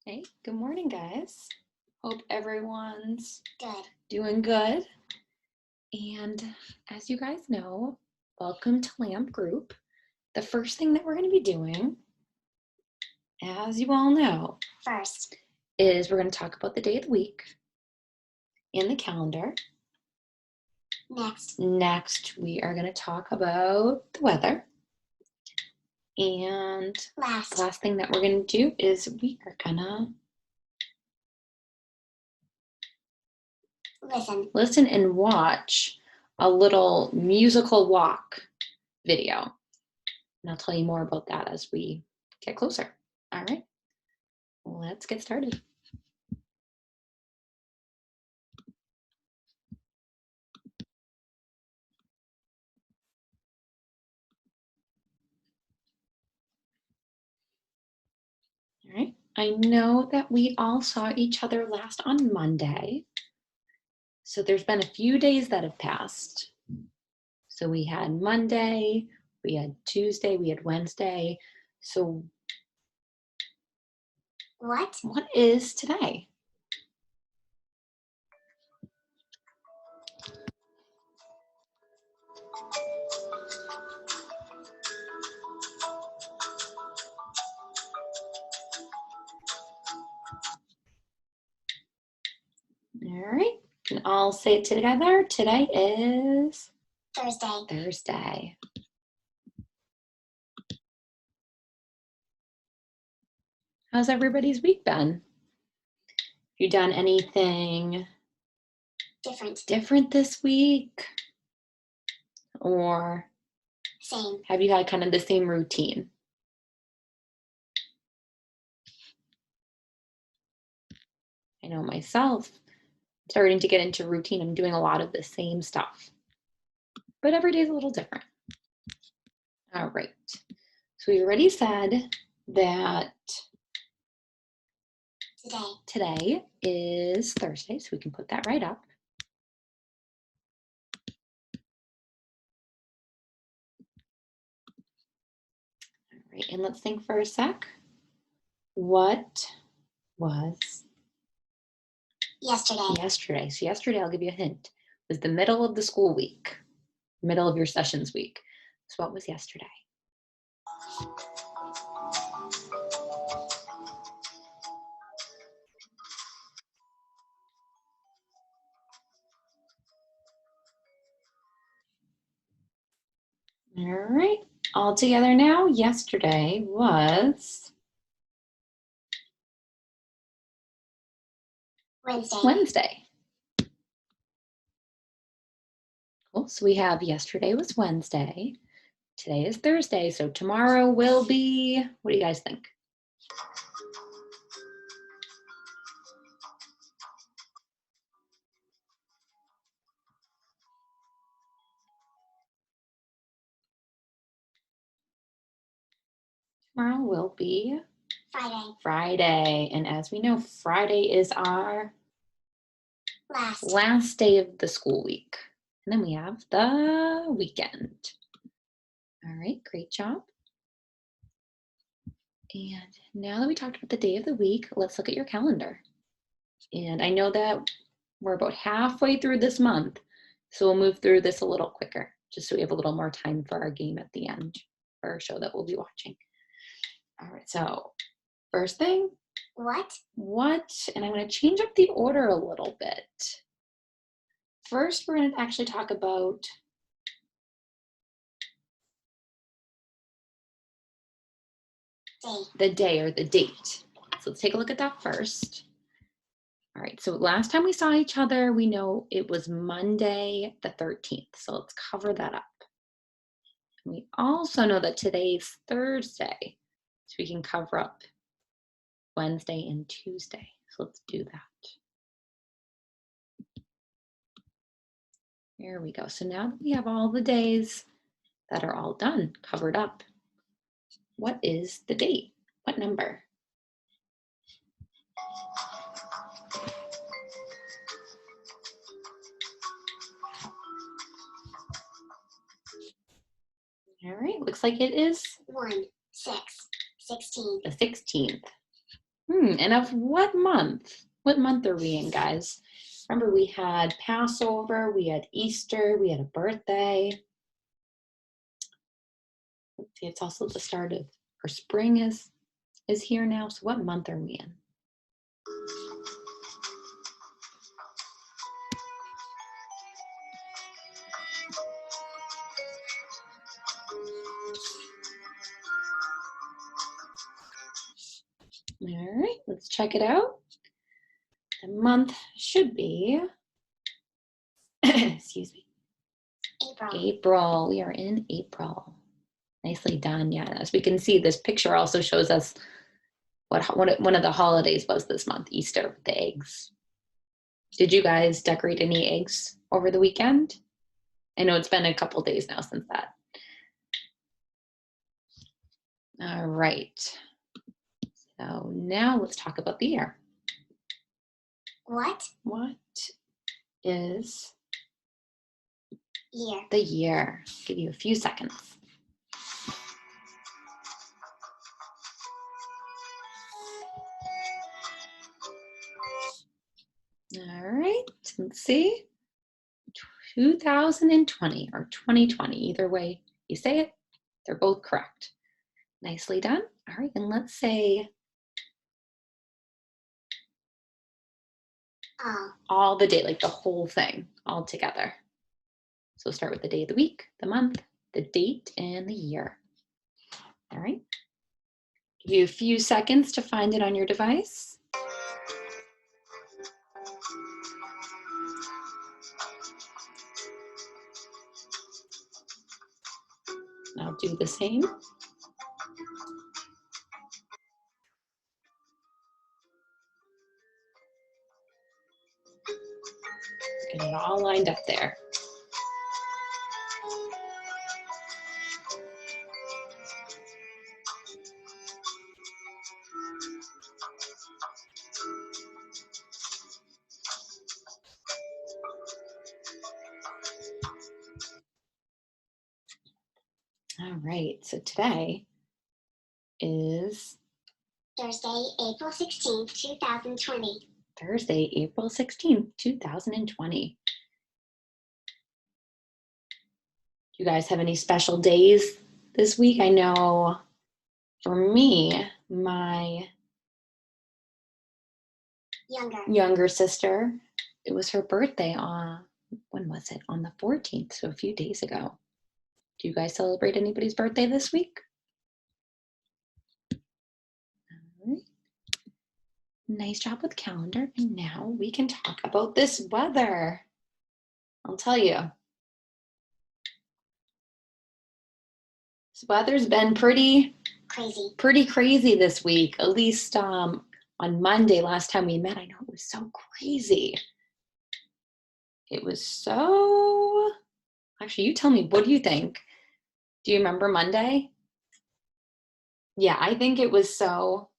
Hey, good morning, guys. Hope everyone's Good. doing good. And as you guys know, welcome to Lamp Group. The first thing that we're going to be doing, as you all know, First, is we're going to talk about the day of the week in the calendar. Next, we are going to talk about the weather. And the last thing that we're going to do is we are going to listen and watch a little musical walk video. And I'll tell you more about that as we get closer. All right, let's get started. All right, I know that we all saw each other last on Monday. So there's been a few days that have passed. So we had Monday, we had Tuesday, we had Wednesday. So what is today? All right, can all say it together. Today is Thursday. How's everybody's week been? Have you done anything different this week? Or same. Have you had kind of the same routine? I know myself, starting to get into routine. I'm doing a lot of the same stuff, but every day is a little different. All right. So we already said that today is Thursday, so we can put that right up. All right, and let's think for a sec. What was yesterday? So yesterday, I'll give you a hint, was the middle of the school week, middle of your sessions week. So what was yesterday? All right, all together now. Yesterday was Wednesday. Cool. So we have yesterday was Wednesday. Today is Thursday. So tomorrow will be, what do you guys think? Tomorrow will be Friday. And as we know, Friday is our last day of the school week. And then we have the weekend. All right, great job. And now that we talked about the day of the week, let's look at your calendar. And I know that we're about halfway through this month, so we'll move through this a little quicker, just so we have a little more time for our game at the end, for our show that we'll be watching. All right, so first thing, what? And I'm going to change up the order a little bit. First, we're going to actually talk about the day or the date. So let's take a look at that first. All right, so last time we saw each other, we know it was Monday the 13th. So let's cover that up. And we also know that today's Thursday, so we can cover up Wednesday and Tuesday. So let's do that. There we go. So now that we have all the days that are all done, covered up, what is the date? What number? All right, looks like it is 16. the 16th. And of what month? What month are we in, guys? Remember, we had Passover, we had Easter, we had a birthday. Let's see, it's also the start of, or spring is here now. So what month are we in? All right, let's check it out. The month should be, excuse me, April. April. We are in April. Nicely done. Yeah, as we can see, this picture also shows us what one of the holidays was this month, Easter, with the eggs. Did you guys decorate any eggs over the weekend? I know it's been a couple days now since that. All right. So now let's talk about the year. What What is year? the year? I'll give you a few seconds. All right, let's see. 2020 or 2020, either way you say it, they're both correct. Nicely done. All right, and let's say all the day, like the whole thing, all together. So start with the day of the week, the month, the date, and the year. All right. Give you a few seconds to find it on your device. I'll do the same. Get it all lined up there. All right, so today is Thursday, April 16th, 2020. Thursday, April 16th, 2020. Do you guys have any special days this week? I know for me, my younger sister, it was her birthday on, when was it? On the 14th, so a few days ago. Do you guys celebrate anybody's birthday this week? All right. Nice job with calendar. And now we can talk about this weather. I'll tell you. This weather's been pretty crazy this week. At least on Monday, last time we met, I know it was so crazy. It was so, actually, you tell me, what do you think? Do you remember Monday? Yeah, I think it was so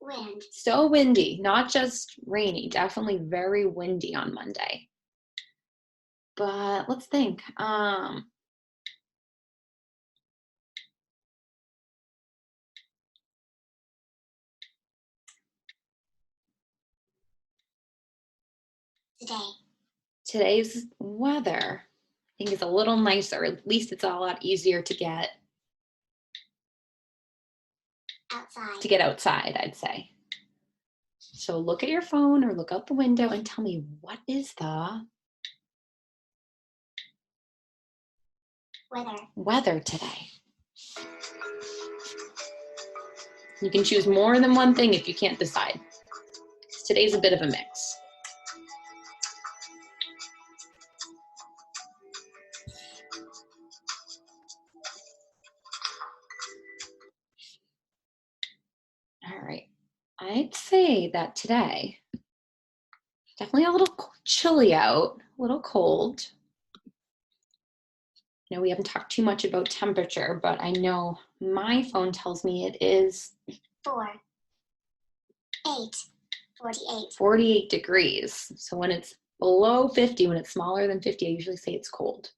windy, not just rainy, definitely very windy on Monday. But let's think. Today's weather, I think, is a little nicer. At least it's a lot easier to get outside, I'd say. So look at your phone or look out the window and tell me, what is the weather today? You can choose more than one thing if you can't decide. Today's a bit of a mix. All right. I'd say that today, definitely a little chilly out, a little cold. I know we haven't talked too much about temperature, but I know my phone tells me it is 48 degrees. So when it's below 50, when it's smaller than 50, I usually say it's cold.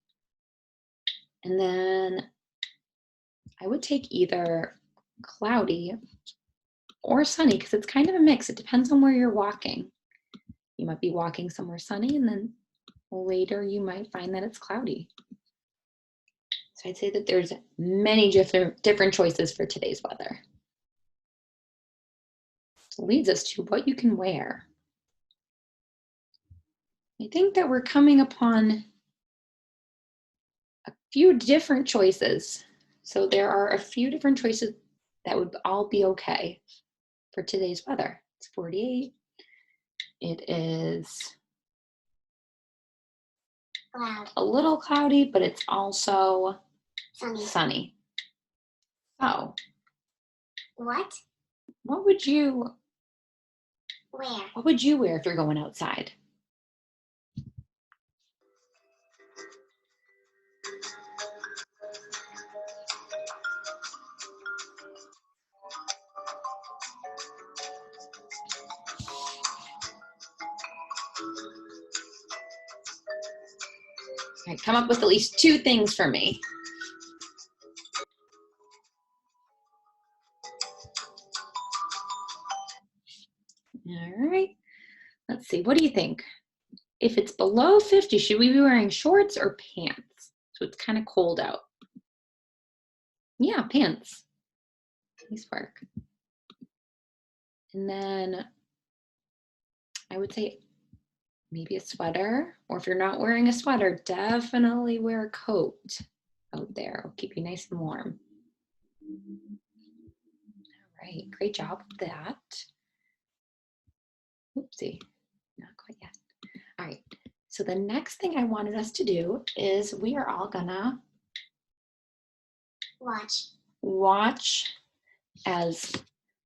And then I would take either cloudy or sunny, because it's kind of a mix. It depends on where you're walking. You might be walking somewhere sunny, and then later you might find that it's cloudy. So I'd say that there's many different choices for today's weather. So it leads us to what you can wear. I think that we're coming upon a few different choices. So there are a few different choices that would all be okay for today's weather. It's 48. It is Cloud. a little cloudy, but it's also Sunny. So What? what would you Where? wear if you're going outside? All right, come up with at least 2 things for me. All right, let's see, what do you think? If it's below 50, should we be wearing shorts or pants? So it's kind of cold out. Yeah, pants. Nice work. And then I would say maybe a sweater, or if you're not wearing a sweater, definitely wear a coat out there. It'll keep you nice and warm. All right, great job with that. Oopsie, not quite yet. All right, so the next thing I wanted us to do is we are all gonna watch as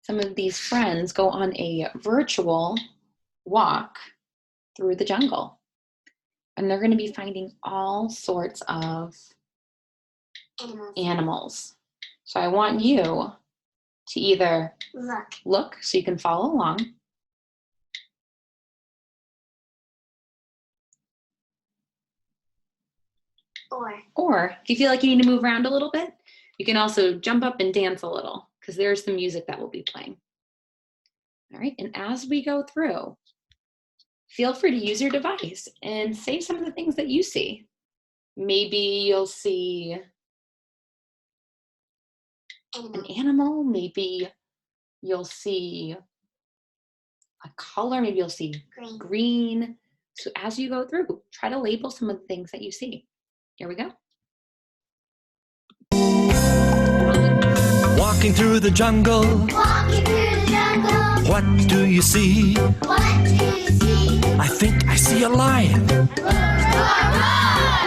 some of these friends go on a virtual walk through the jungle. And they're gonna be finding all sorts of animals. So I want you to either look so you can follow along, or if you feel like you need to move around a little bit, you can also jump up and dance a little, because there's the music that will be playing. All right, and as we go through, feel free to use your device and say some of the things that you see. Maybe you'll see an animal, maybe you'll see a color, maybe you'll see green. So as you go through, try to label some of the things that you see. Here we go. Walking through the jungle. What do you see? I think I see a lion.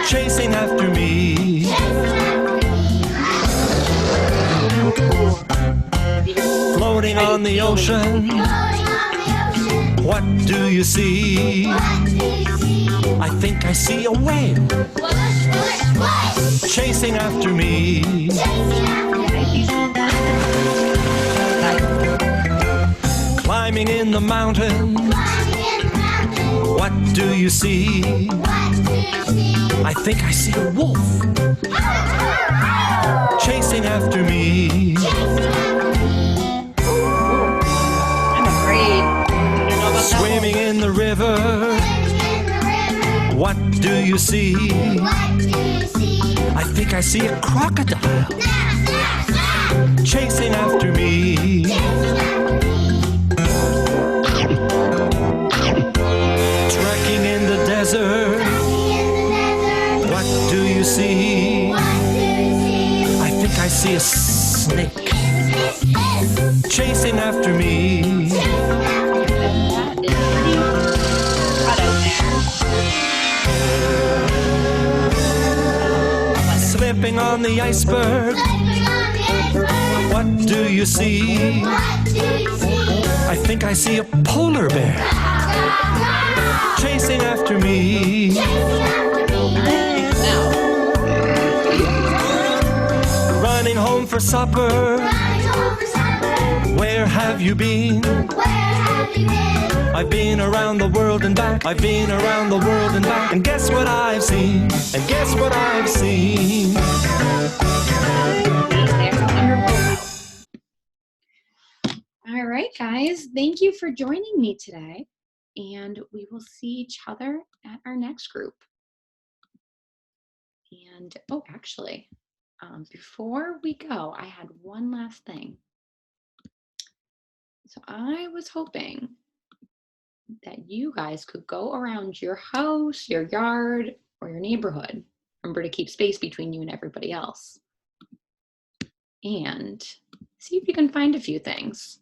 Chasing after me. Floating on the ocean. What do you see? I think I see a whale. Chasing after me. Climbing in the mountain. What do you see? I think I see a wolf. Chasing after me. I'm afraid. I don't know about Swimming in the river. What do you see? I think I see a crocodile. Chasing after me. Trekking in the desert. What do you see? I think I see a snake. Chasing after me. Slipping on the iceberg. What do you see? I think I see a polar bear. Chasing after me. Running home for supper. Where have you been? I've been around the world and back. I've been around the world and back. And guess what I've seen? And guess what I've seen? All right, guys, thank you for joining me today. And we will see each other at our next group. And oh, actually, before we go, I had one last thing. So I was hoping that you guys could go around your house, your yard, or your neighborhood. Remember to keep space between you and everybody else. And see if you can find a few things.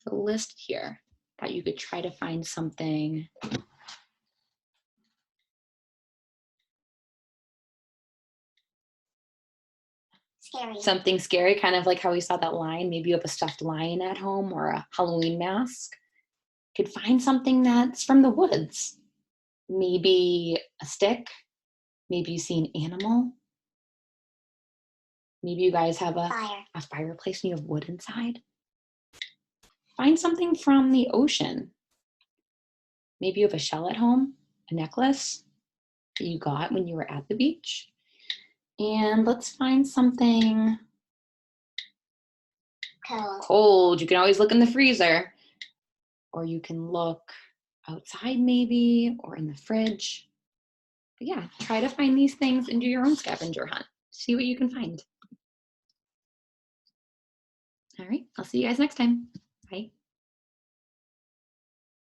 The list here that you could try to find something Scary. something scary, kind of like how we saw that lion. Maybe you have a stuffed lion at home or a Halloween mask. You could find something that's from the woods. Maybe a stick. Maybe you see an animal. Maybe you guys have Fire. a fireplace and you have wood inside. Find something from the ocean. Maybe you have a shell at home, a necklace that you got when you were at the beach. And let's find something cold. You can always look in the freezer, or you can look outside maybe, or in the fridge. But yeah, try to find these things and do your own scavenger hunt. See what you can find. All right, I'll see you guys next time.